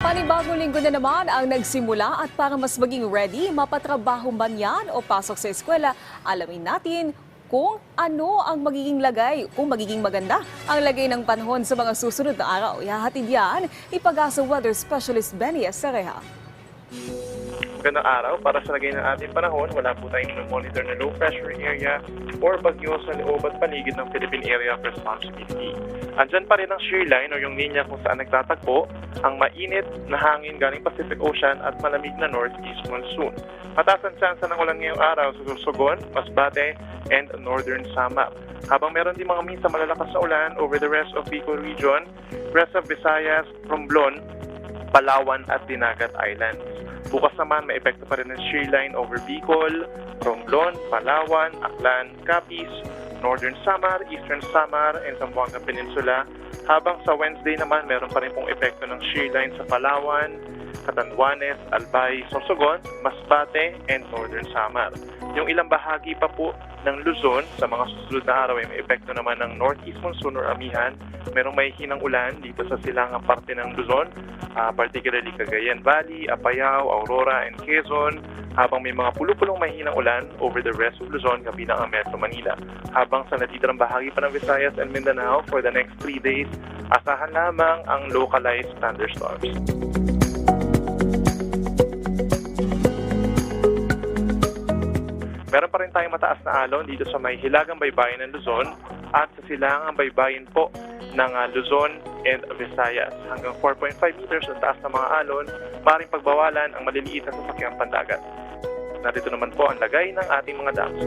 Panibagong linggo na naman ang nagsimula at para mas maging ready, mapatrabaho man yan o pasok sa eskwela, alamin natin kung ano ang magiging lagay, kung magiging maganda ang lagay ng panahon sa mga susunod na araw. Ihahatid yan, ipag-asa weather specialist Benny Estareja. Magandang araw. Para sa lagay ng ating panahon, wala po tayong monitor na low pressure area or bagyo sa loob at paligid ng Philippine Area of Responsibility. Andyan pa rin ang shear line o yung linya kung saan nagtatagpo ang mainit na hangin galing Pacific Ocean at malamig na northeast monsoon. Mataas ang tsansa ng ulan ngayong araw sa Sorsogon, Masbate, and Northern Samar. Habang meron din mga minsan malalakas na ulan over the rest of Bicol region, rest of Visayas, Romblon, Palawan at Dinagat Islands. Bukas naman, may epekto pa rin ng shear line over Bicol, Romblon, Palawan, Aklan, Capiz, Northern Samar, Eastern Samar, and Zamboanga Peninsula. Habang sa Wednesday naman, meron pa rin pong epekto ng shear line sa Palawan, Catanduanes, Albay, Sorsogon, Masbate, and Northern Samar. Yung ilang bahagi pa po ng Luzon sa mga susunod na araw ay may epekto naman ng northeast monsoon or amihan. Merong may hinang ulan dito sa silangang parte ng Luzon, particularly Cagayan Valley, Apayao, Aurora, and Quezon, habang may mga pulupulong may hinang ulan over the rest of Luzon kabilang ang Metro Manila. Habang sa natitirang bahagi pa ng Visayas and Mindanao for the next 3 days, asahan lamang ang localized thunderstorms. Meron pa rin tayong mataas na alon dito sa may hilagang baybayin ng Luzon at sa silangang baybayin po ng Luzon and Visayas. Hanggang 4.5 meters ang taas ng mga alon, maaaring pagbawalan ang maliliit na sasakyang pandagat. Narito naman po ang lagay ng ating mga dams.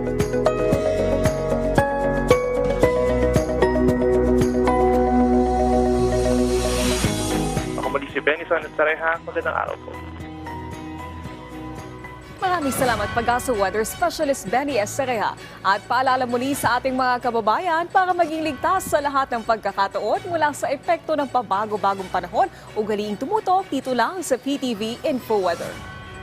Ako muli si Benny Estareja, magandang araw po. Maraming salamat Pag-asa Weather Specialist Benny Estareja. At paalala muli sa ating mga kababayan para maging ligtas sa lahat ng pagkakataon mula sa epekto ng pabago-bagong panahon, ugaliing tumutok dito lang sa PTV Info Weather.